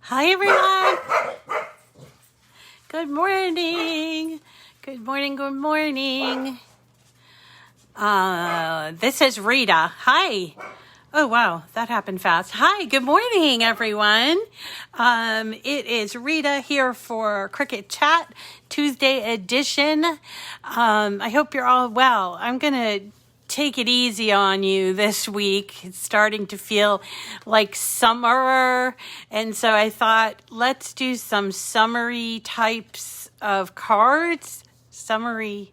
Hi, everyone. Good morning. Good morning. Good morning. This is Rita. Hi. Oh, wow. That happened fast. Hi. Good morning, everyone. It is Rita here for Cricut Chat Tuesday edition. I hope you're all well. I'm going to take it easy on you this week. It's starting to feel like summer, and so I thought let's do some summery types of cards, summer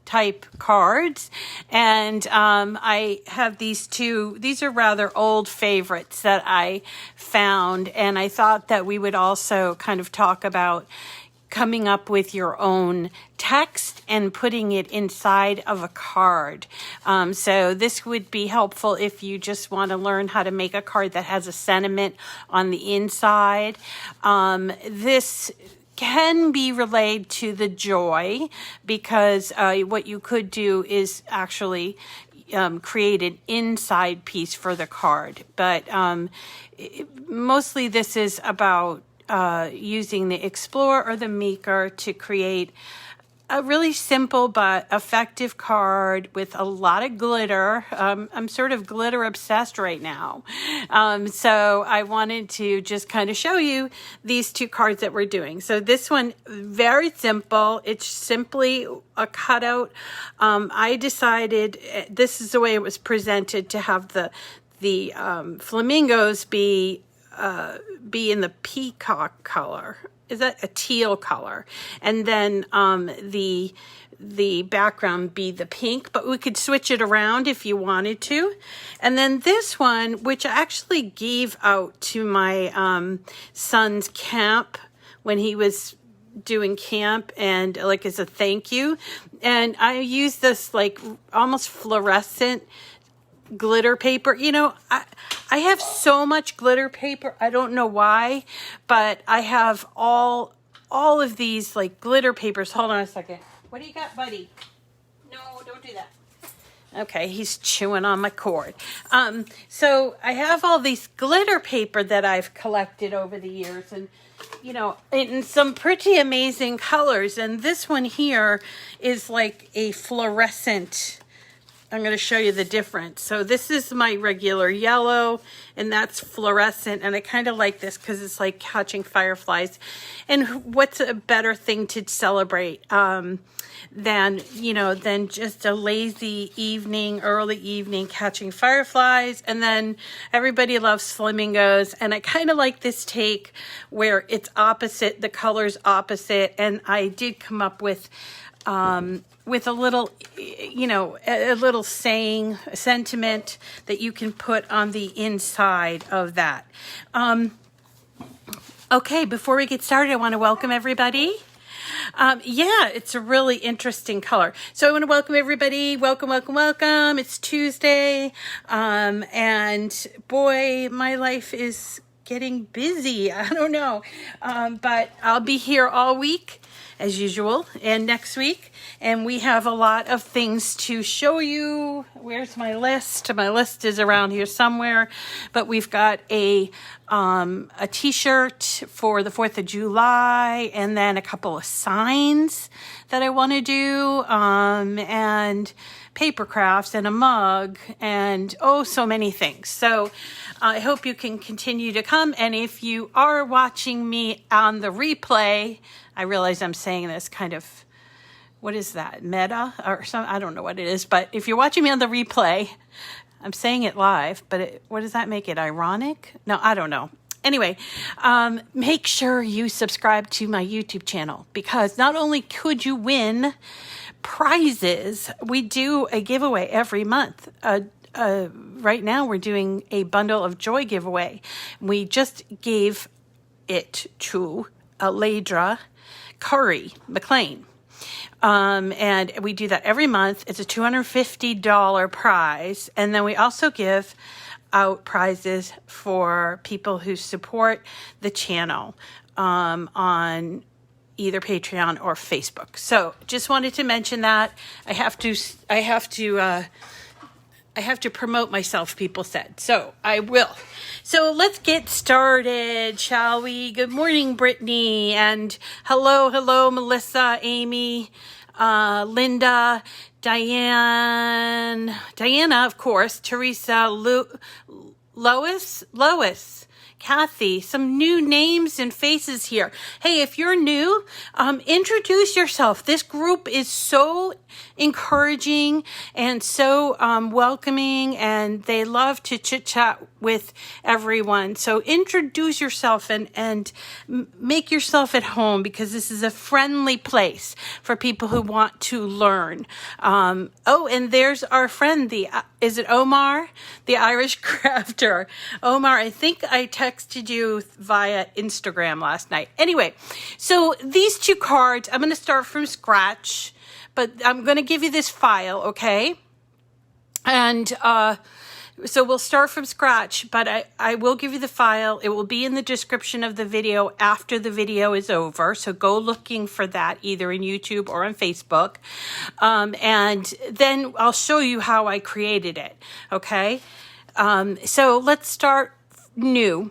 type cards. And I have these two. These are rather old favorites that I found, and I thought that we would also kind of talk about coming up with your own text and putting it inside of a card. So this would be helpful if you just want to learn how to make a card that has a sentiment on the inside. This can be relayed to the Joy because what you could do is actually create an inside piece for the card. But mostly this is about using the Explorer or the Maker to create a really simple but effective card with a lot of glitter. I'm sort of glitter obsessed right now. So I wanted to just kind of show you these two cards that we're doing. So this one, very simple. It's simply a cutout. I decided this is the way it was presented, to have the flamingos be in the peacock color. Is that a teal color? And then the background be the pink, but we could switch it around if you wanted to. And then this one, which I actually gave out to my son's camp when he was doing camp, and like as a thank you. And I used this like almost fluorescent glitter paper. You know, I have so much glitter paper. I don't know why, but I have all of these like glitter papers. Hold on a second. What do you got, buddy? No, don't do that. Okay, he's chewing on my cord. So I have all these glitter paper that I've collected over the years, and you know, in some pretty amazing colors. And this one here is like a fluorescent. I'm going to show you the difference. So this is my regular yellow, and that's fluorescent. And I kind of like this because it's like catching fireflies. And what's a better thing to celebrate than just a lazy evening, early evening catching fireflies. And then everybody loves flamingos. And I kind of like this take where it's opposite, the color's opposite. And I did come up with a little, a little saying, a sentiment that you can put on the inside of that. Okay, before we get started, I want to welcome everybody. It's a really interesting color. So I want to welcome everybody. Welcome, welcome, welcome. It's Tuesday. And boy, my life is getting busy. I don't know. But I'll be here all week as usual, and next week, and we have a lot of things to show you. Where's my list? My list is around here somewhere, but we've got a t-shirt for the 4th of July, and then a couple of signs that I want to do, and paper crafts, and a mug, and so many things. So I hope you can continue to come, and if you are watching me on the replay, I realize I'm saying this kind of, what is that, meta or something? I don't know what it is, but if you're watching me on the replay, I'm saying it live, but what does that make it, ironic? No, I don't know. Anyway, make sure you subscribe to my YouTube channel, because not only could you win prizes, we do a giveaway every month. Right now we're doing a bundle of joy giveaway. We just gave it to Aleidra McLean. And we do that every month. It's a $250 prize. And then we also give out prizes for people who support the channel on either Patreon or Facebook. So just wanted to mention that. I have to I have to promote myself, people said. So I will. So let's get started, shall we? Good morning, Brittany. And hello, Melissa, Amy, Linda, Diana, of course, Teresa, Lois, Kathy, some new names and faces here. Hey, if you're new, introduce yourself. This group is so encouraging and so welcoming, and they love to chit chat with everyone. So introduce yourself and make yourself at home, because this is a friendly place for people who want to learn. Oh, and there's our friend, is it Omar? The Irish crafter. Omar, I think I texted you via Instagram last night. Anyway, so these two cards, I'm going to start from scratch, but I'm going to give you this file, okay? And so we'll start from scratch, but I will give you the file. It will be in the description of the video after the video is over. So go looking for that either in YouTube or on Facebook. And then I'll show you how I created it, okay? So let's start new.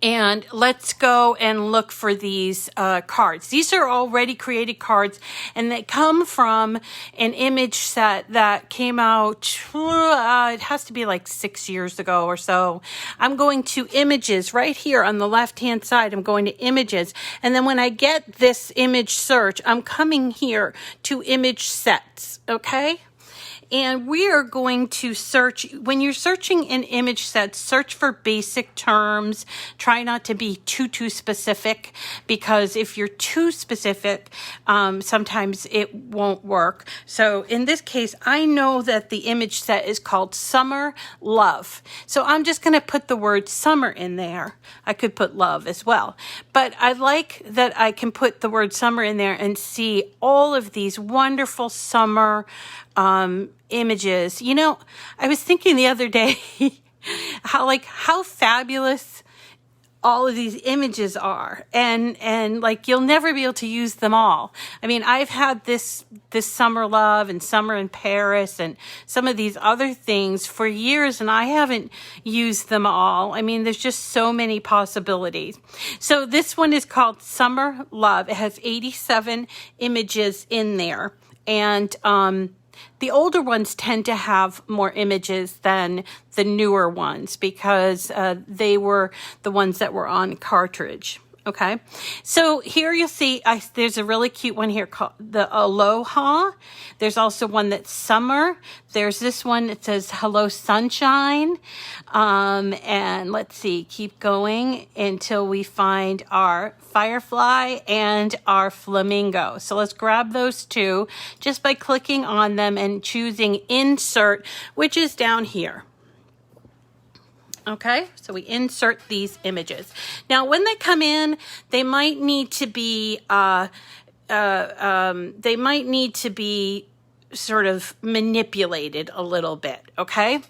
And let's go and look for these cards. These are already created cards, and they come from an image set that came out, it has to be like 6 years ago or so. I'm going to images right here on the left-hand side. I'm going to images. And then when I get this image search, I'm coming here to image sets, okay? And we are going to search, when you're searching in image sets, search for basic terms. Try not to be too specific, because if you're too specific, sometimes it won't work. So in this case, I know that the image set is called Summer Love. So I'm just going to put the word summer in there. I could put love as well. But I like that I can put the word summer in there and see all of these wonderful summer images. You know, I was thinking the other day how fabulous all of these images are, and like you'll never be able to use them all. I mean, I've had this Summer Love and Summer in Paris and some of these other things for years, and I haven't used them all. I mean, there's just so many possibilities. So this one is called Summer Love. It has 87 images in there, and the older ones tend to have more images than the newer ones, because they were the ones that were on cartridge. Okay, so here you'll see there's a really cute one here called the Aloha. There's also one that's summer. There's this one that says Hello Sunshine. And let's see, keep going until we find our Firefly and our Flamingo. So let's grab those two just by clicking on them and choosing Insert, which is down here. Okay, so we insert these images. Now, when they come in, they might need to be sort of manipulated a little bit, okay?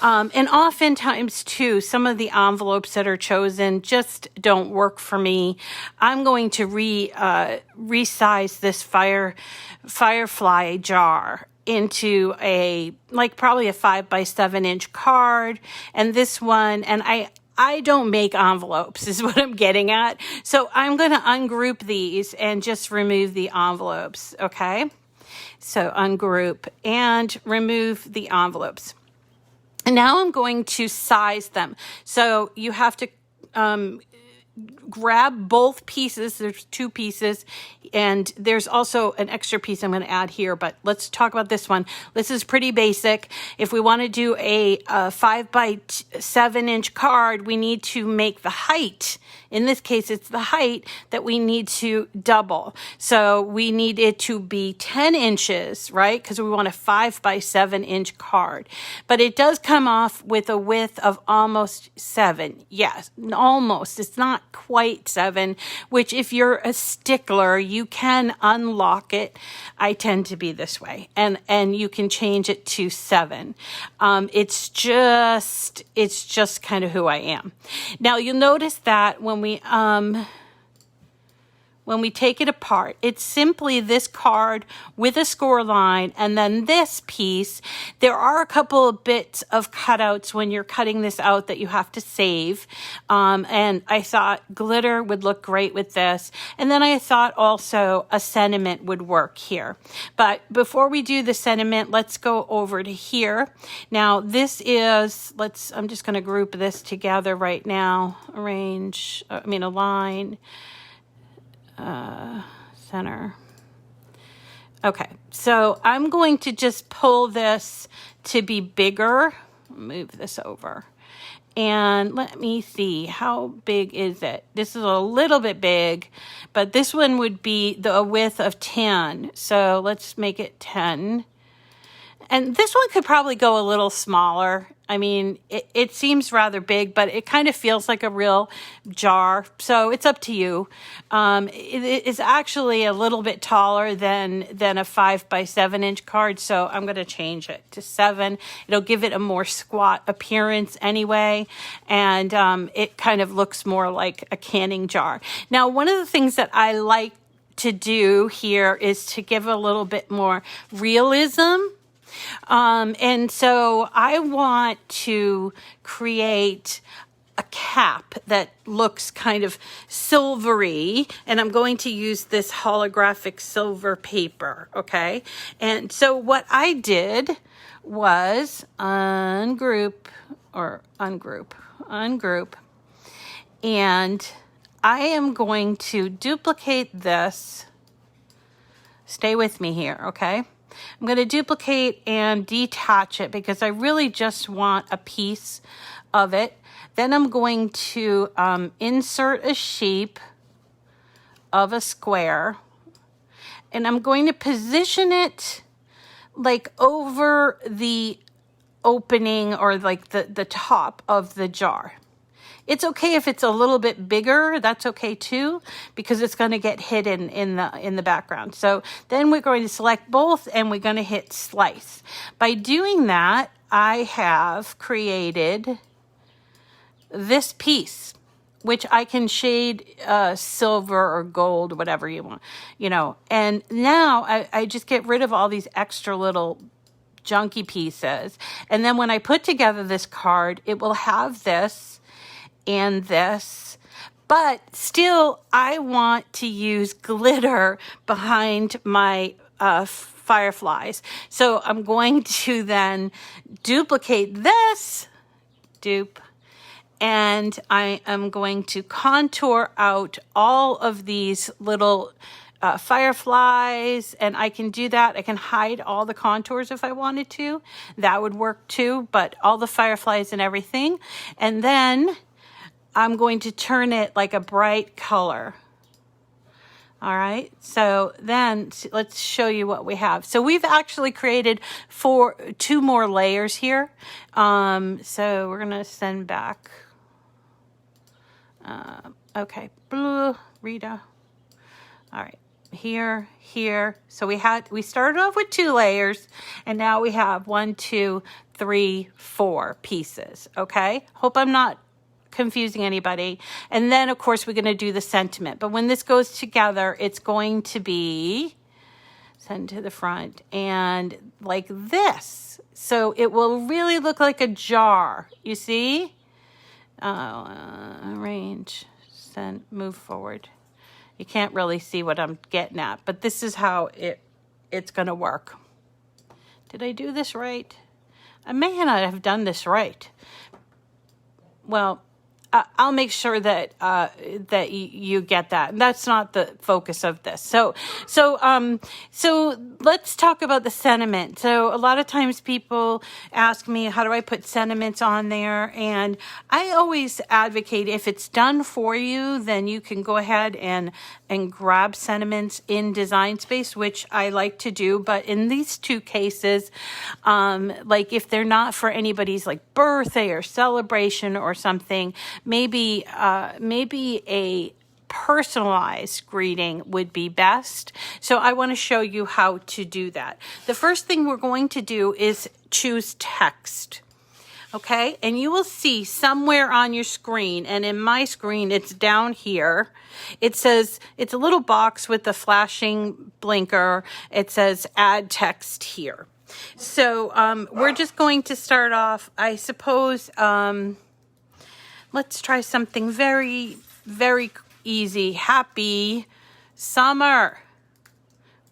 And oftentimes, too, some of the envelopes that are chosen just don't work for me. I'm going to resize this Firefly jar into probably a 5x7 inch card, and this one, and I don't make envelopes is what I'm getting at. So I'm going to ungroup these and just remove the envelopes, okay? So ungroup and remove the envelopes. And now I'm going to size them. So you have to grab both pieces. There's two pieces, and there's also an extra piece I'm going to add here, but let's talk about this one. This is pretty basic. If we want to do a 5x7 inch card, we need to make the height. In this case, it's the height that we need to double. So we need it to be 10 inches, right? Because we want a 5x7 inch card. But it does come off with a width of almost 7. Yes, almost. It's not quite 7, which if you're a stickler, you can unlock it. I tend to be this way, and you can change it to 7. It's just kind of who I am. Now you'll notice that when when we take it apart, it's simply this card with a score line and then this piece. There are a couple of bits of cutouts when you're cutting this out that you have to save. And I thought glitter would look great with this. And then I thought also a sentiment would work here. But before we do the sentiment, let's go over to here. Now this is, I'm just going to group this together right now. Align, center. Okay, so I'm going to just pull this to be bigger. Move this over. And let me see, how big is it? This is a little bit big, but this one would be the width of 10. So let's make it 10. And this one could probably go a little smaller. I mean, it seems rather big, but it kind of feels like a real jar. So it's up to you. It is actually a little bit taller than a 5 by 7 inch card. So I'm going to change it to 7. It'll give it a more squat appearance anyway. And it kind of looks more like a canning jar. Now, one of the things that I like to do here is to give a little bit more realism. And so I want to create a cap that looks kind of silvery, and I'm going to use this holographic silver paper, okay? And so what I did was ungroup, and I am going to duplicate this. Stay with me here, okay? I'm going to duplicate and detach it because I really just want a piece of it. Then I'm going to insert a shape of a square, and I'm going to position it like over the opening or like the top of the jar. It's okay if it's a little bit bigger. That's okay too, because it's going to get hidden in the background. So then we're going to select both and we're going to hit slice. By doing that, I have created this piece, which I can shade silver or gold, whatever you want, And now I just get rid of all these extra little junky pieces. And then when I put together this card, it will have this and this, but still I want to use glitter behind my fireflies. So I'm going to then duplicate this, and I am going to contour out all of these little fireflies, and I can do that. I can hide all the contours if I wanted to. That would work too, but all the fireflies and everything. And then I'm going to turn it like a bright color. All right, so then let's show you what we have. So we've actually created 2 more layers here. So we're gonna send back. Okay, blue, Rita. All right, here. So we started off with 2 layers, and now we have 1, 2, 3, 4 pieces. Okay, hope I'm not confusing anybody. And then of course we're going to do the sentiment, but when this goes together, it's going to be send to the front and like this, so it will really look like a jar. You see, arrange, send, move forward. You can't really see what I'm getting at, but this is how it's going to work. Did I do this right? I may not have done this right. Well, I'll make sure that you get that. And that's not the focus of this. So let's talk about the sentiment. So a lot of times people ask me, how do I put sentiments on there? And I always advocate, if it's done for you, then you can go ahead and grab sentiments in Design Space, which I like to do. But in these 2 cases, like if they're not for anybody's like birthday or celebration or something, maybe a personalized greeting would be best. So I want to show you how to do that. The first thing we're going to do is choose text. Okay, and you will see somewhere on your screen, and in my screen, it's down here. It says, it's a little box with the flashing blinker. It says add text here. So we're just going to start off, I suppose, let's try something very, very easy. Happy summer!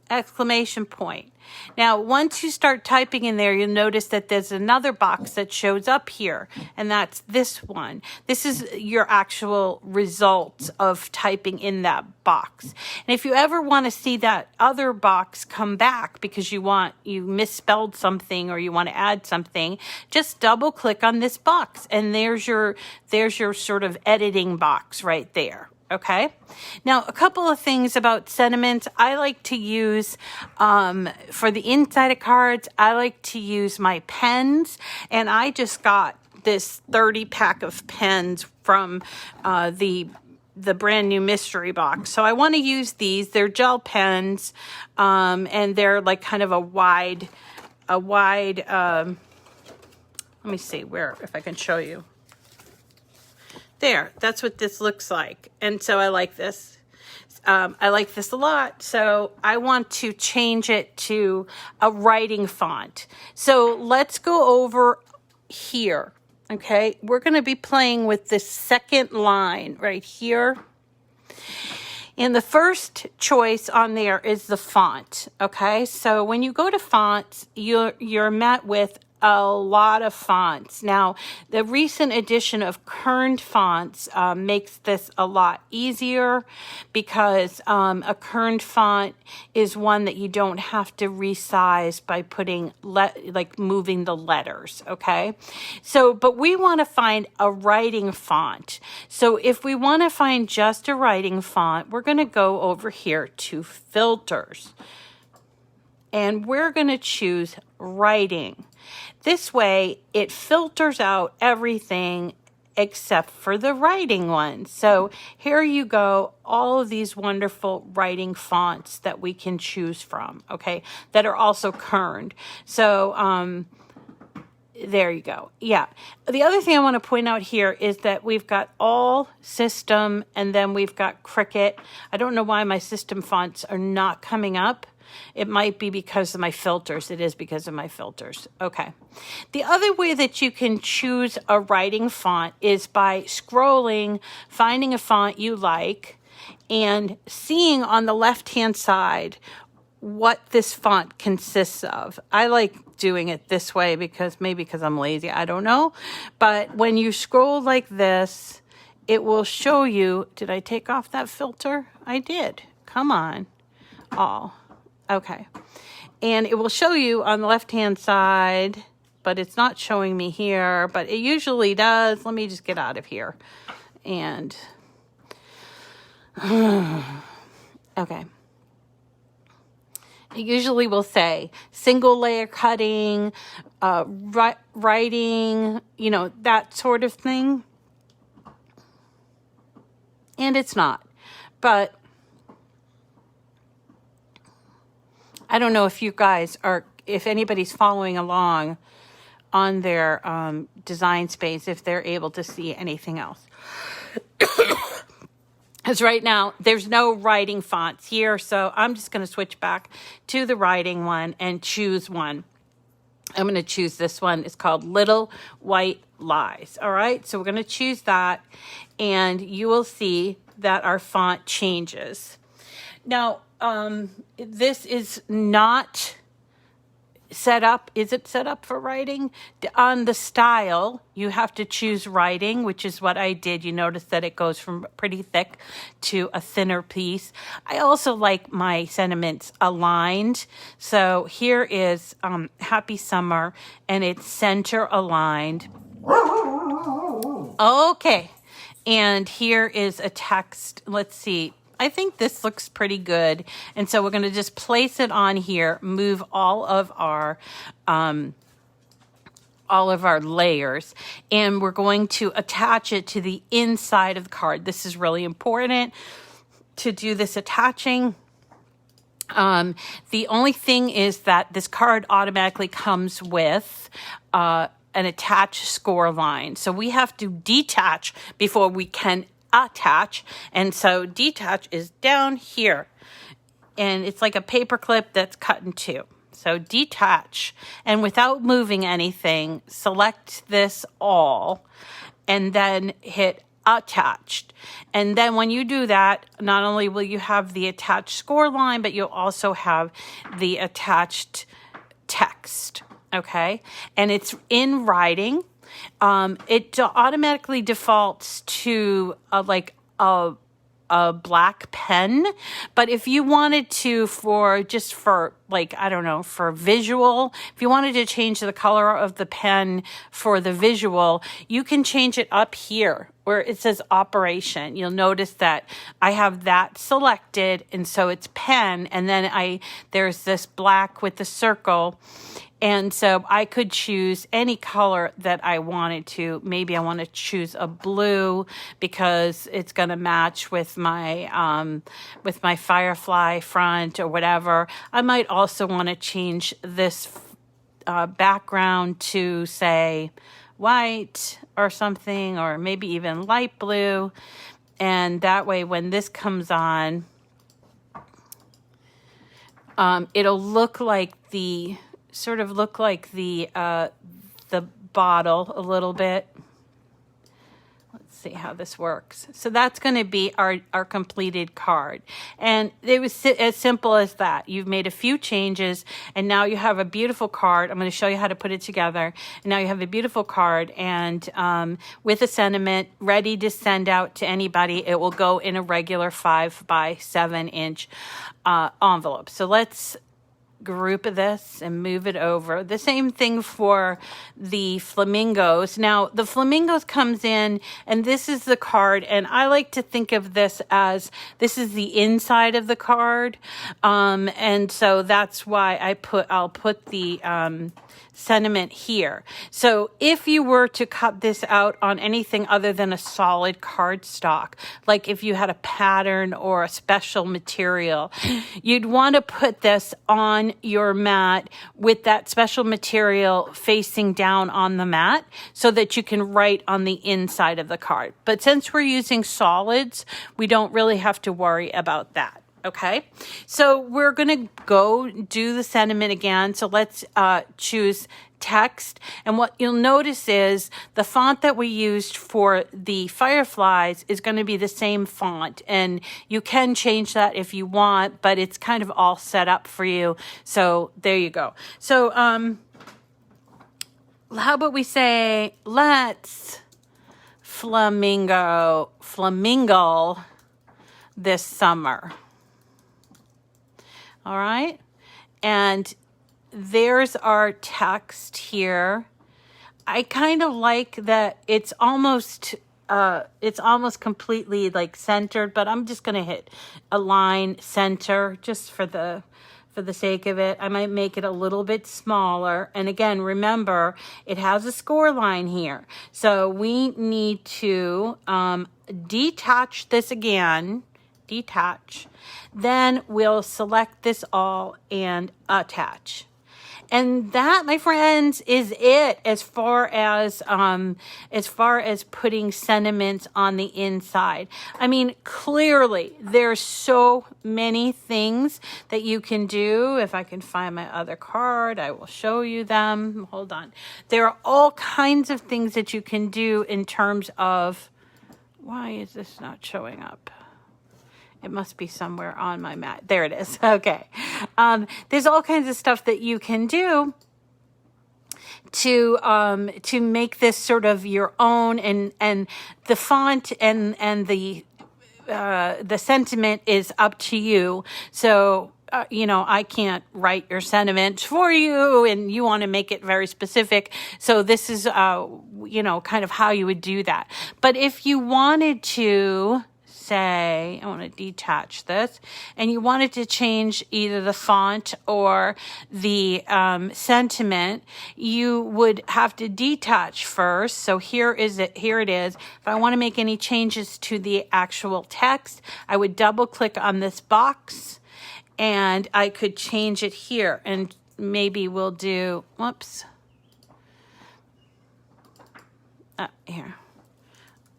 Exclamation point. Now, once you start typing in there, you'll notice that there's another box that shows up here, and that's this one. This is your actual results of typing in that box. And if you ever want to see that other box come back because you misspelled something or you want to add something, just double click on this box, and there's your sort of editing box right there. Okay. Now, a couple of things about sentiments. I like to use, for the inside of cards, I like to use my pens. And I just got this 30 pack of pens from the brand new mystery box. So I want to use these. They're gel pens, and they're like kind of a wide, let me see if I can show you. There, that's what this looks like. And so I like this. I like this a lot. So I want to change it to a writing font. So let's go over here. Okay, we're going to be playing with this second line right here. And the first choice on there is the font. Okay, so when you go to fonts, you're met with a lot of fonts. Now, the recent addition of kerned fonts makes this a lot easier because a kerned font is one that you don't have to resize by putting moving the letters. Okay, so but we want to find a writing font. So if we want to find just a writing font, we're going to go over here to filters, and we're going to choose writing. This way, it filters out everything except for the writing one. So here you go, all of these wonderful writing fonts that we can choose from, okay, that are also kerned. So there you go. Yeah. The other thing I want to point out here is that we've got all system, and then we've got Cricut. I don't know why my system fonts are not coming up. It might be because of my filters. It is because of my filters. Okay. The other way that you can choose a writing font is by scrolling, finding a font you like, and seeing on the left-hand side what this font consists of. I like doing it this way because I'm lazy. I don't know. But when you scroll like this, it will show you. Did I take off that filter? I did. Come on. All. Okay, and it will show you on the left-hand side, but it's not showing me here, but it usually does. Let me just get out of here. And, okay. It usually will say single layer cutting, writing, that sort of thing. And it's not, but I don't know if you guys if anybody's following along on their design space, if they're able to see anything else. Because right now, there's no writing fonts here, so I'm just going to switch back to the writing one and choose one. I'm going to choose this one. It's called Little White Lies. All right, so we're going to choose that, and you will see that our font changes. Now, this is not set up. Is it set up for writing? On the style, you have to choose writing, which is what I did. You notice that it goes from pretty thick to a thinner piece. I also like my sentiments aligned. So here is Happy Summer, and it's center aligned. Okay. And here is a text. Let's see. I think this looks pretty good. And so we're going to just place it on here, move all of our layers, and we're going to attach it to the inside of the card. This is really important to do this attaching. The only thing is that this card automatically comes with an attach score line. So we have to detach before we can attach. And so detach is down here. And it's like a paper clip that's cut in two. So detach, and without moving anything, select this all, and then hit attached. And then when you do that, not only will you have the attached score line, but you'll also have the attached text, okay? And it's in writing. It automatically defaults to like a black pen, but if you wanted to, for like, I don't know, for visual, if you wanted to change the color of the pen for the visual, you can change it up here where it says operation. You'll notice that I have that selected, and so it's pen, and then there's this black with the circle. And so I could choose any color that I wanted to. Maybe I want to choose a blue because it's going to match with my Firefly front or whatever. I might also want to change this background to, say, white or something, or maybe even light blue. And that way when this comes on, it'll look like the bottle a little bit. Let's see how this works. So that's going to be our completed card. And it was as simple as that. You've made a few changes, and now you have a beautiful card. I'm going to show you how to put it together. And now you have a beautiful card, and with a sentiment ready to send out to anybody. It will go in a regular 5 by 7 inch envelope. So let's group this and move it over. The same thing for the Flamingos. Now, the Flamingos comes in, and this is the card, and I like to think of this as this is the inside of the card, and so that's why I'll put the sentiment here. So if you were to cut this out on anything other than a solid cardstock, like if you had a pattern or a special material, you'd want to put this on your mat with that special material facing down on the mat so that you can write on the inside of the card. But since we're using solids, we don't really have to worry about that. Okay, so we're going to go do the sentiment again. So let's choose text. And what you'll notice is the font that we used for the Fireflies is going to be the same font. And you can change that if you want, but it's kind of all set up for you. So there you go. So how about we say, let's flamingo this summer. All right, and there's our text here. I kind of like that it's almost completely like centered, but I'm just gonna hit align center just for the sake of it. I might make it a little bit smaller. And again, remember, it has a score line here. So we need to detach this again. Detach. Then we'll select this all and attach. And that, my friends, is it as far as putting sentiments on the inside. I mean, clearly there's so many things that you can do. If I can find my other card, I will show you them. Hold on. There are all kinds of things that you can do in terms of, why is this not showing up? It must be somewhere on my mat. There it is. Okay. There's all kinds of stuff that you can do to make this sort of your own, and the font and the sentiment is up to you. So I can't write your sentiment for you, and you want to make it very specific. So this is, kind of how you would do that. But if you wanted to say, I want to detach this, and you wanted to change either the font or the sentiment, you would have to detach first. So here it is. If I want to make any changes to the actual text, I would double click on this box, and I could change it here. And maybe we'll do, whoops. here,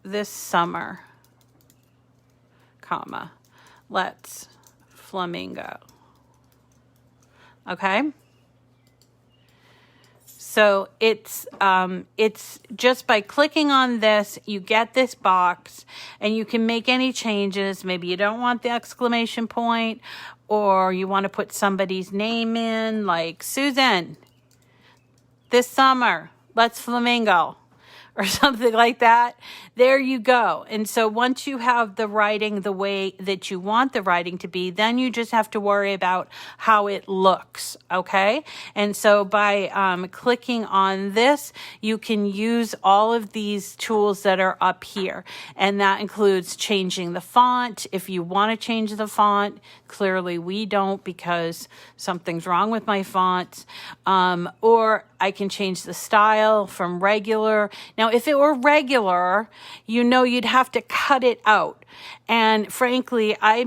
this summer, comma, let's Flamingo. Okay. So it's just by clicking on this, you get this box and you can make any changes. Maybe you don't want the exclamation point, or you want to put somebody's name in, like Susan, this summer, let's Flamingo, or something like that. There you go. And so once you have the writing the way that you want the writing to be, then you just have to worry about how it looks, okay? And so by clicking on this, you can use all of these tools that are up here. And that includes changing the font. If you want to change the font, clearly we don't because something's wrong with my fonts. Or I can change the style from regular. Now, if it were regular, you know you'd have to cut it out. And frankly, I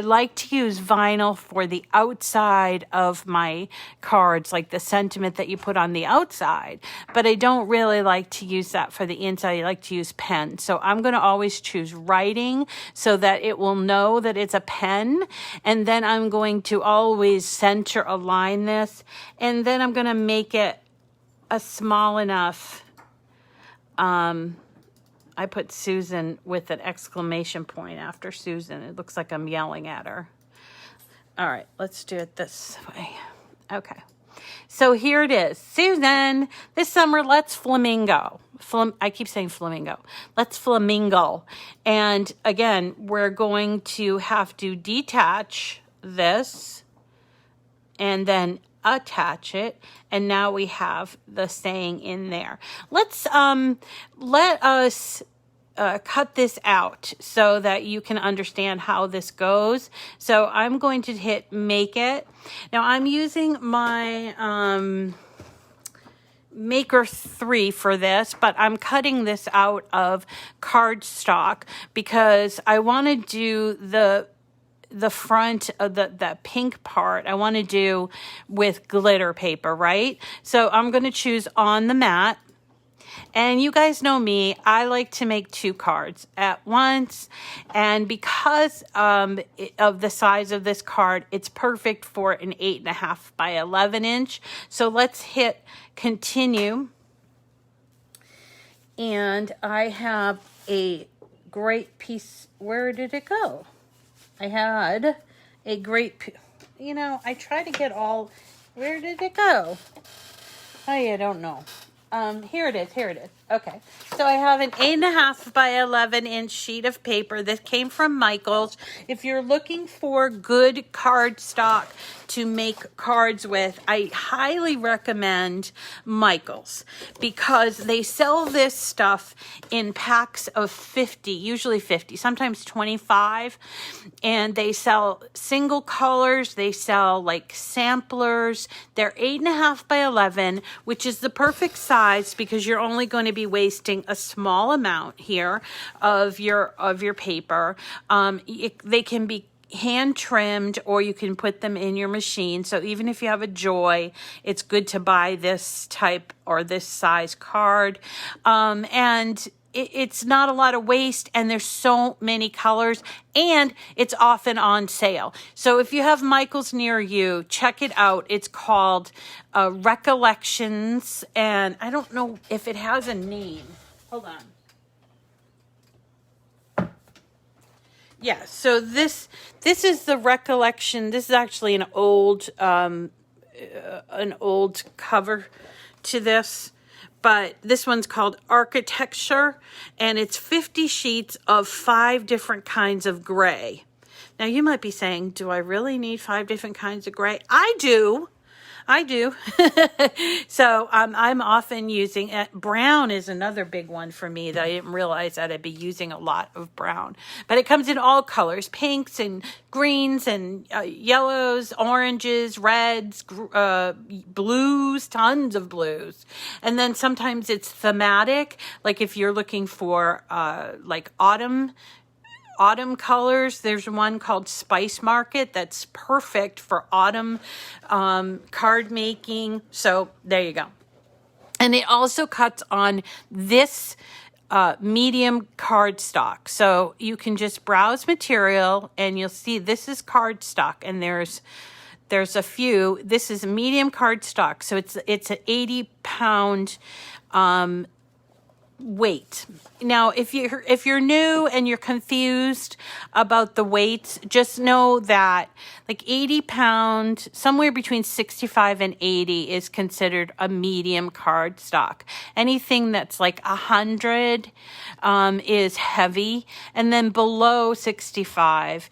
like to use vinyl for the outside of my cards, like the sentiment that you put on the outside. But I don't really like to use that for the inside. I like to use pen. So I'm going to always choose writing so that it will know that it's a pen. And then I'm going to always center align this. And then I'm going to make it a small enough, I put Susan with an exclamation point after Susan. It looks like I'm yelling at her. All right, let's do it this way. Okay. So here it is. Susan, this summer, let's Flamingo. I keep saying Flamingo. Let's Flamingo. And again, we're going to have to detach this and then attach it, and now we have the saying in there. Let's let us cut this out so that you can understand how this goes. So I'm going to hit make it. Now I'm using my Maker 3 for this, but I'm cutting this out of Cardstock because I want to do the front of the pink part I want to do with glitter paper, right? So I'm going to choose on the mat. And you guys know me, I like to make 2 cards at once. And because of the size of this card, it's perfect for an 8.5 by 11 inch. So let's hit continue. And I have a great piece. Where did it go? I had a great, I try to get all, where did it go? I don't know. Here it is. Okay. So I have an 8.5 by 11 inch sheet of paper. This came from Michael's. If you're looking for good cardstock to make cards with, I highly recommend Michael's because they sell this stuff in packs of 50, usually 50, sometimes 25. And they sell single colors. They sell like samplers. They're 8.5 by 11, which is the perfect size because you're only going to be wasting a small amount here of your paper. They can be hand trimmed or you can put them in your machine. So even if you have a Joy, it's good to buy this type or this size card. And it's not a lot of waste and there's so many colors and it's often on sale. So if you have Michael's near you, check it out. It's called Recollections, and I don't know if it has a name. Hold on. Yeah, so this is the Recollection. This is actually an old cover to this. But this one's called Architecture, and it's 50 sheets of 5 different kinds of gray. Now, you might be saying, do I really need 5 different kinds of gray? I do. So I'm often using it. Brown is another big one for me that I didn't realize that I'd be using a lot of brown. But it comes in all colors, pinks and greens and yellows, oranges, reds, blues, tons of blues. And then sometimes it's thematic, like if you're looking for like autumn colors. There's one called Spice Market that's perfect for autumn card making. So there you go. And it also cuts on this medium cardstock. So you can just browse material and you'll see this is cardstock, and there's a few. This is medium cardstock. So it's an 80-pound weight. Now, if you're new and you're confused about the weights, just know that like 80-pound, somewhere between 65 and 80 is considered a medium cardstock. Anything that's like 100 is heavy, and then below 65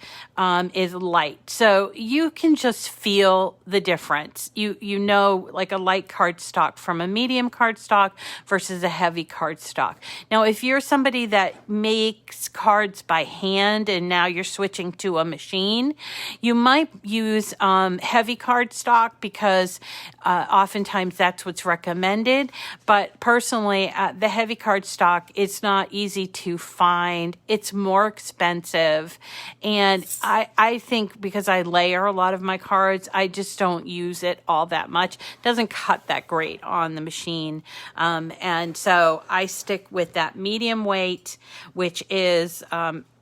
is light. So you can just feel the difference. You know, like a light cardstock from a medium cardstock versus a heavy cardstock. Now, if you're somebody that makes cards by hand and now you're switching to a machine, you might use heavy cardstock because oftentimes that's what's recommended. But personally, the heavy cardstock, it's not easy to find. It's more expensive. And I think because I layer a lot of my cards, I just don't use it all that much. It doesn't cut that great on the machine. And so I stick with that medium weight, which is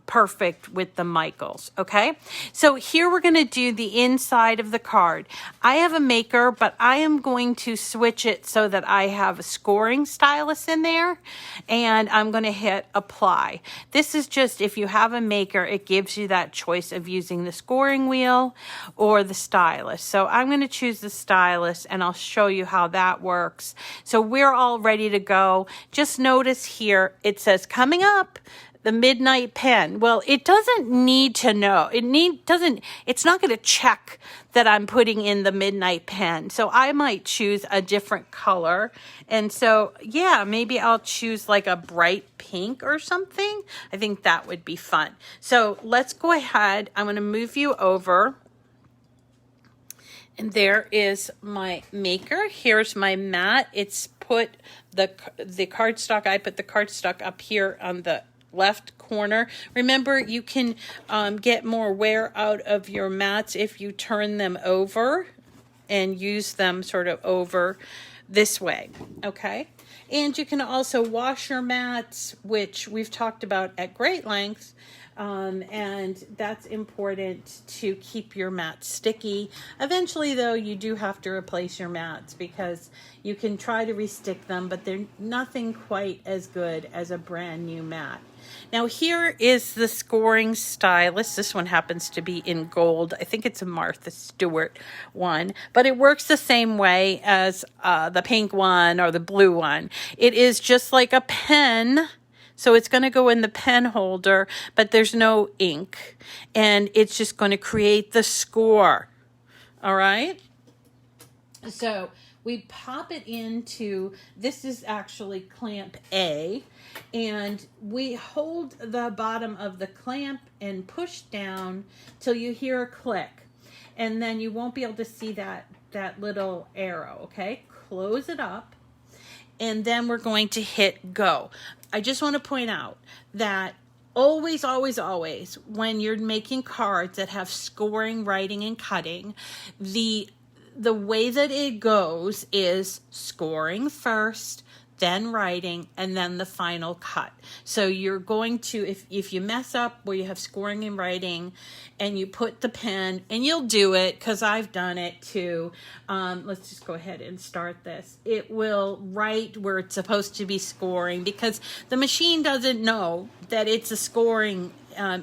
perfect with the Michaels. Okay, so here we're going to do the inside of the card. I have a maker, but I am going to switch it so that I have a scoring stylus in there, and I'm going to hit apply. This is just, if you have a maker, it gives you that choice of using the scoring wheel or the stylus. So I'm going to choose the stylus, and I'll show you how that works. So we're all ready to go. Just notice here it says coming up the midnight pen. Well, it doesn't need to know. It's not going to check that I'm putting in the midnight pen. So I might choose a different color. And so, yeah, maybe I'll choose like a bright pink or something. I think that would be fun. So let's go ahead. I'm going to move you over. And there is my maker. Here's my mat. It's put the cardstock. I put the cardstock up here on the left corner. Remember, you can get more wear out of your mats if you turn them over and use them sort of over this way. Okay. And you can also wash your mats, which we've talked about at great length. And that's important to keep your mats sticky. Eventually, though, you do have to replace your mats because you can try to restick them, but they're nothing quite as good as a brand new mat. Now, here is the scoring stylus. This one happens to be in gold. I think it's a Martha Stewart one, but it works the same way as the pink one or the blue one. It is just like a pen. So it's going to go in the pen holder, but there's no ink. And it's just going to create the score. All right? So we pop it into, this is actually clamp A. And we hold the bottom of the clamp and push down till you hear a click. And then you won't be able to see that little arrow, okay? Close it up. And then we're going to hit go. I just want to point out that always, always, always, when you're making cards that have scoring, writing, and cutting, the way that it goes is scoring first, then writing, and then the final cut. So you're going to, if you mess up where you have scoring and writing and you put the pen, and you'll do it because I've done it too. Let's just go ahead and start this. It will write where it's supposed to be scoring because the machine doesn't know that it's a scoring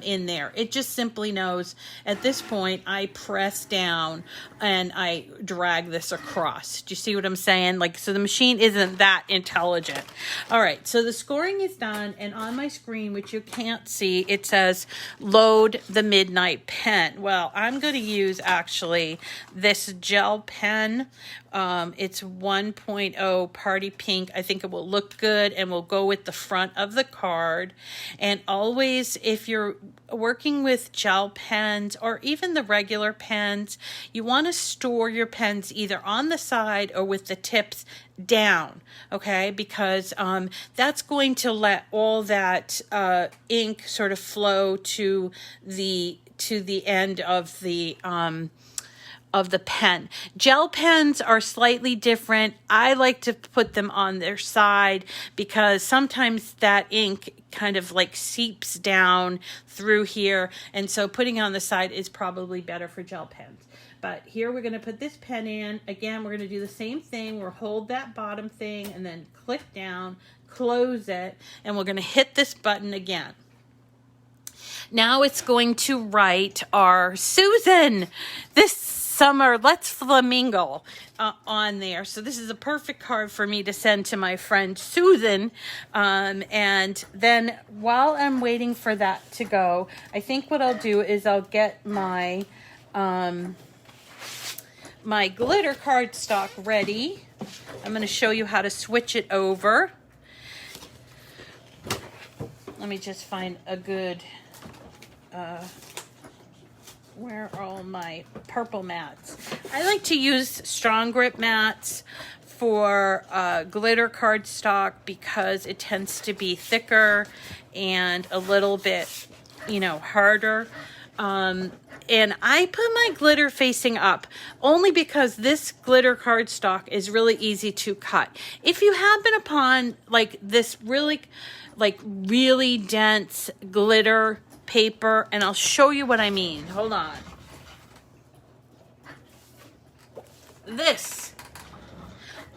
in there. It just simply knows at this point I press down and I drag this across. Do you see what I'm saying? Like, so the machine isn't that intelligent. All right, so the scoring is done, and on my screen, which you can't see, it says load the midnight pen. Well, I'm going to use actually this gel pen. It's 1.0 Party Pink. I think it will look good and will go with the front of the card. And always, if you're working with gel pens or even the regular pens, you want to store your pens either on the side or with the tips down, okay? Because that's going to let all that ink sort of flow to the end of the of the pen. Gel pens are slightly different. I like to put them on their side because sometimes that ink kind of like seeps down through here. And so putting it on the side is probably better for gel pens. But here we're going to put this pen in. Again, we're going to do the same thing. We'll hold that bottom thing and then click down, close it, and we're going to hit this button again. Now it's going to write our Susan this summer. Let's Flamingo on there. So this is a perfect card for me to send to my friend Susan. And then while I'm waiting for that to go, I think what I'll do is I'll get my my glitter cardstock ready. I'm going to show you how to switch it over. Let me just find a good where are all my purple mats? I like to use strong grip mats for glitter cardstock because it tends to be thicker and a little bit, you know, harder. And I put my glitter facing up only because this glitter cardstock is really easy to cut. If you happen upon like this really dense glitter paper, and I'll show you what I mean. Hold on. This.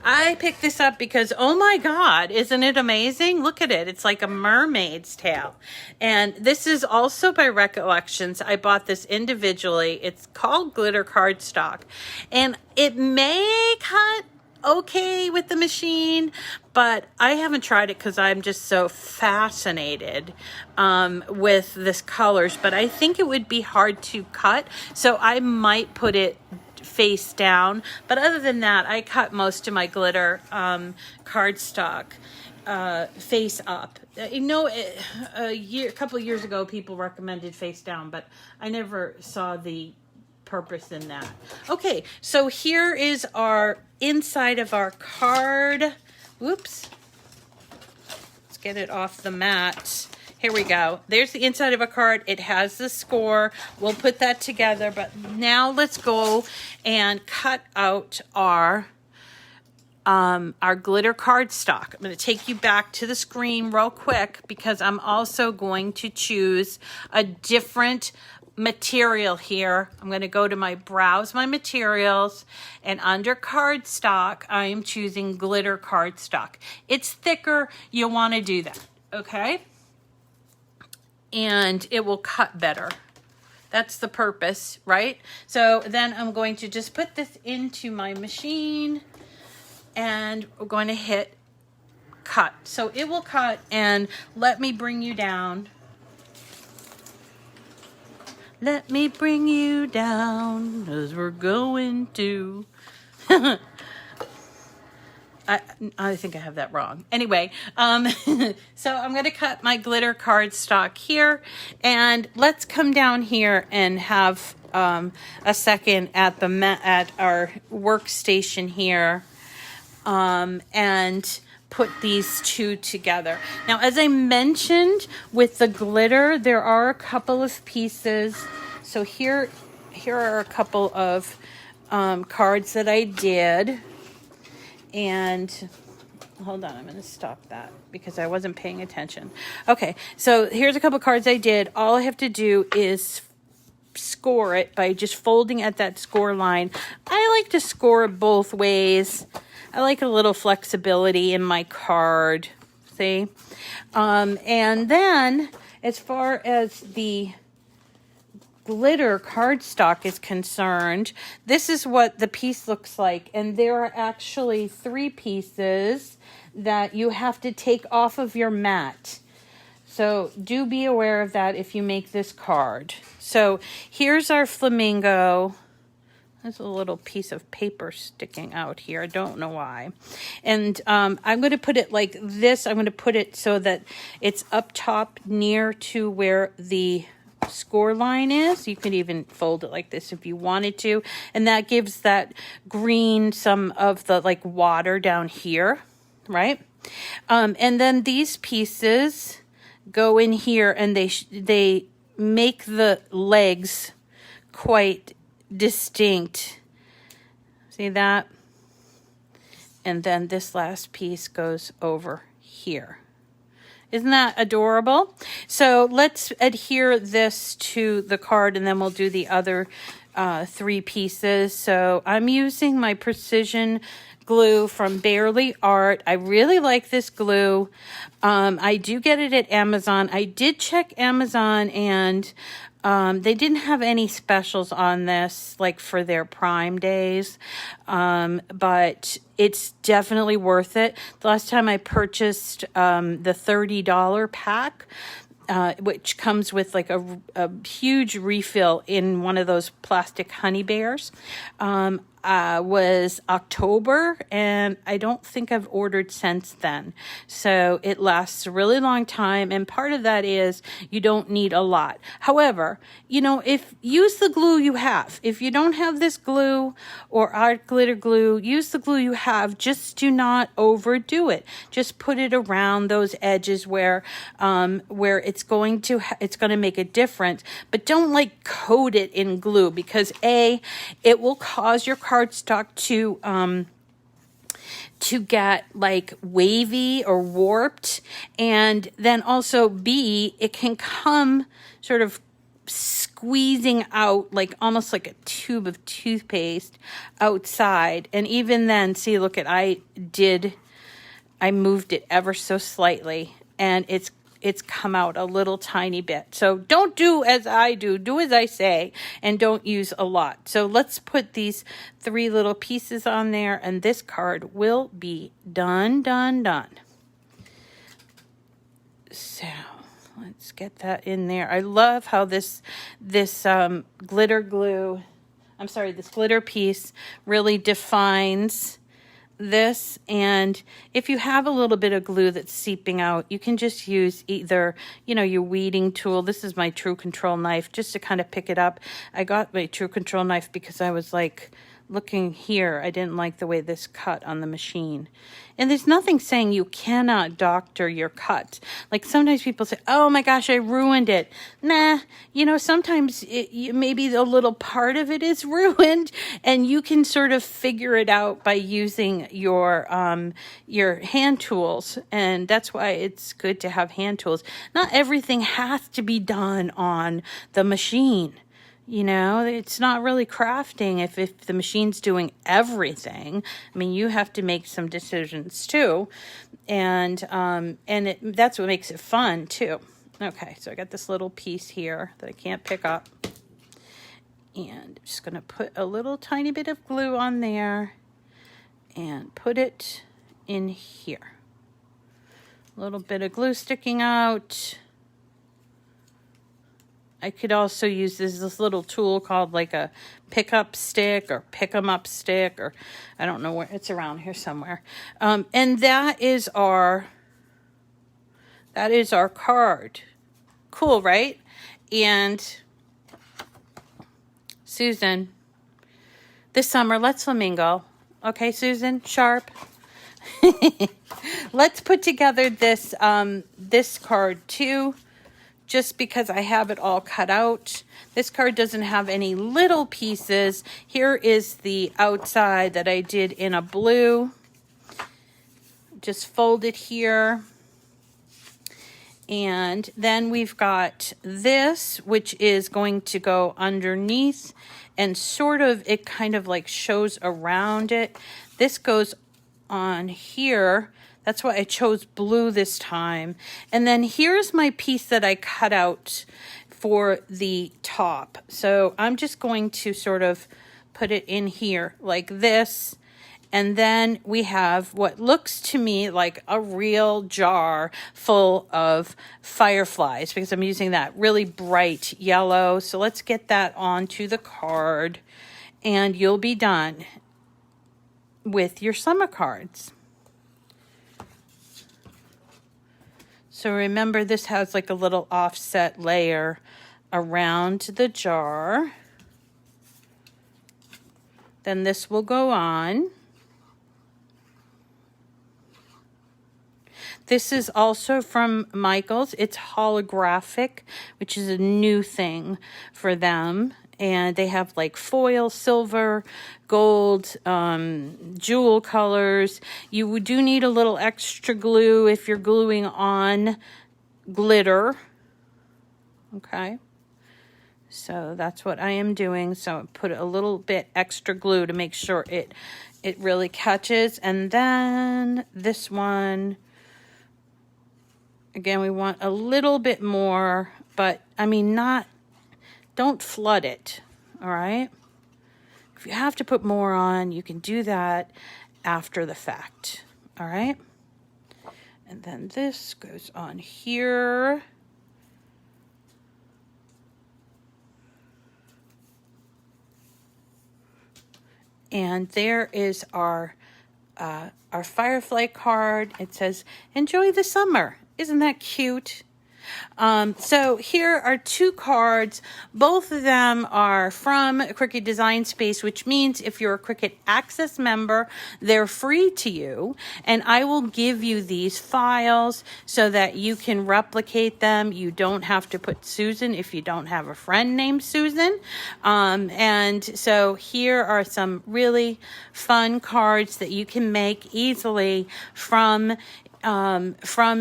I picked this up because, oh my God, isn't it amazing? Look at it. It's like a mermaid's tail. And this is also by Recollections. I bought this individually. It's called glitter cardstock. And it may cut okay with the machine, but I haven't tried it because I'm just so fascinated with this colors. But I think it would be hard to cut, so I might put it face down. But other than that, I cut most of my glitter cardstock face up. You know, a couple of years ago, people recommended face down, but I never saw the purpose in that. Okay, so here is our inside of our card. Whoops. Let's get it off the mat. Here we go. There's the inside of a card. It has the score. We'll put that together, but now let's go and cut out our glitter cardstock. I'm going to take you back to the screen real quick because I'm also going to choose a different material here. I'm going to go to my browse my materials, and under cardstock I am choosing glitter cardstock. It's thicker. You'll want to do that, okay? And it will cut better. That's the purpose, right? So then I'm going to just put this into my machine, and we're going to hit cut. So it will cut, and let me bring you down. Let me bring you down as we're going to. I think I have that wrong. Anyway, so I'm going to cut my glitter cardstock here, and let's come down here and have a second at our workstation here, and put these two together. Now, as I mentioned with the glitter, there are a couple of pieces. So here are a couple of cards that I did. And hold on, I'm going to stop that because I wasn't paying attention. Okay, so here's a couple cards I did. All I have to do is score it by just folding at that score line. I like to score both ways. I like a little flexibility in my card, see? And then as far as the glitter cardstock is concerned, this is what the piece looks like. And there are actually 3 pieces that you have to take off of your mat. So do be aware of that if you make this card. So here's our flamingo. There's a little piece of paper sticking out here. I don't know why. And I'm going to put it like this. I'm going to put it so that it's up top near to where the score line is. You could even fold it like this if you wanted to. And that gives that green some of the like water down here, right? And then these pieces go in here, and they make the legs quite distinct See that? And then this last piece goes over here. Isn't that adorable? So let's adhere this to the card and then we'll do the other 3 pieces. So I'm using my precision glue from Barely Art. I really like this glue. I do get it at Amazon. I did check Amazon and they didn't have any specials on this, like for their Prime days, but it's definitely worth it. The last time I purchased the $30 pack, which comes with like a huge refill in one of those plastic honey bears, was October, and I don't think I've ordered since then. So it lasts a really long time, and part of that is you don't need a lot. However, you know, if use the glue you have. If you don't have this glue or art glitter glue, use the glue you have. Just do not overdo it. Just put it around those edges where it's going to make a difference, but don't like coat it in glue, because it will cause your cardstock to get like wavy or warped, and then also B, it can come sort of squeezing out like almost like a tube of toothpaste outside. And even then, see, look at, I moved it ever so slightly and it's come out a little tiny bit. So don't do as I do as I say, and don't use a lot. So let's put these 3 little pieces on there, and this card will be done. So let's get that in there. I love how this glitter piece really defines this. And if you have a little bit of glue that's seeping out, you can just use either, you know, your weeding tool. This is my True Control knife, just to kind of pick it up. I got my True Control knife because I was like looking here. I didn't like the way this cut on the machine. And there's nothing saying you cannot doctor your cut. Like sometimes people say, oh my gosh, I ruined it. Nah, you know, sometimes maybe a little part of it is ruined, and you can sort of figure it out by using your hand tools. And that's why it's good to have hand tools. Not everything has to be done on the machine. You know, it's not really crafting if the machine's doing everything. I mean, you have to make some decisions too. And that's what makes it fun too. Okay, so I got this little piece here that I can't pick up. And I'm just going to put a little tiny bit of glue on there and put it in here. A little bit of glue sticking out. I could also use this little tool called like a pick-up stick or pick-em-up stick, or I don't know where, it's around here somewhere. And that is our card. Cool, right? And Susan, this summer, let's flamingo. Okay, Susan, sharp. Let's put together this card too. Just because I have it all cut out. This card doesn't have any little pieces. Here is the outside that I did in a blue. Just fold it here. And then we've got this, which is going to go underneath, and sort of, it kind of like shows around it. This goes on here. That's why I chose blue this time. And then here's my piece that I cut out for the top. So I'm just going to sort of put it in here like this. And then we have what looks to me like a real jar full of fireflies, because I'm using that really bright yellow. So let's get that onto the card, and you'll be done with your summer cards. So remember, this has like a little offset layer around the jar. Then this will go on. This is also from Michaels. It's holographic, which is a new thing for them. And they have like foil, silver, gold, jewel colors. You do need a little extra glue if you're gluing on glitter. Okay. So that's what I am doing. So I put a little bit extra glue to make sure it really catches. And then this one, again, we want a little bit more, but I mean, don't flood it, all right? If you have to put more on, you can do that after the fact, all right? And then this goes on here. And there is our Firefly card. It says, enjoy the summer. Isn't that cute? So here are two cards. Both of them are from Cricut Design Space, which means if you're a Cricut Access member, they're free to you. And I will give you these files so that you can replicate them. You don't have to put Susan if you don't have a friend named Susan. And so here are some really fun cards that you can make easily from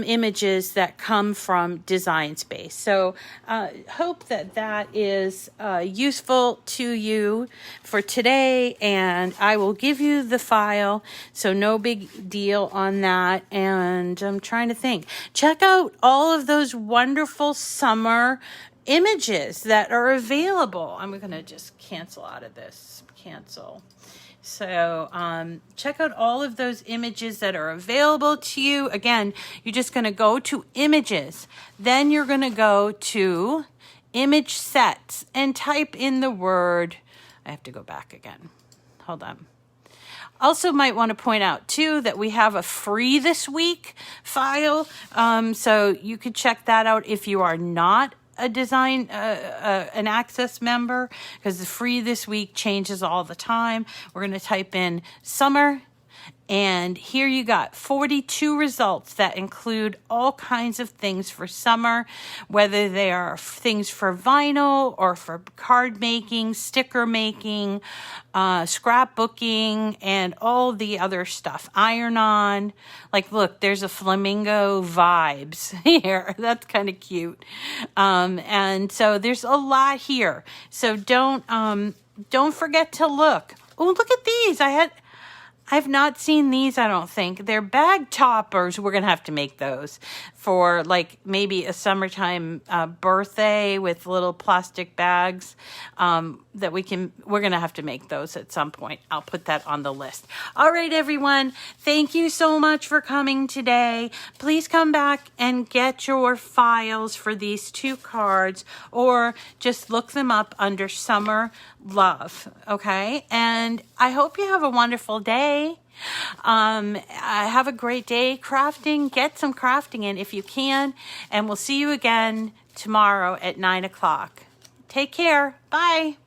images that come from Design Space. So hope that is useful to you for today, and I will give you the file, so no big deal on that. And I'm trying to think. Check out all of those wonderful summer images that are available. I'm going to just cancel out of this. Cancel. So check out all of those images that are available to you. Again, you're just going to go to images. Then you're going to go to image sets and type in the word. I have to go back again. Hold on. Also might want to point out too that we have a free this week file. So you could check that out if you are not an Access member, because the free this week changes all the time. We're going to type in summer, and here you got 42 results that include all kinds of things for summer, whether they are things for vinyl or for card making, sticker making, scrapbooking, and all the other stuff. Iron on. Like, look, there's a Flamingo vibes here. That's kind of cute. And so there's a lot here. So don't forget to look. Oh, look at these. I've not seen these, I don't think. They're bag toppers. We're going to have to make those for like maybe a summertime birthday with little plastic bags that we're going to have to make those at some point. I'll put that on the list. All right, everyone. Thank you so much for coming today. Please come back and get your files for these two cards, or just look them up under Summer Love. Okay. And I hope you have a wonderful day. Have a great day crafting. Get some crafting in if you can. And we'll see you again tomorrow at 9 o'clock. Take care. Bye.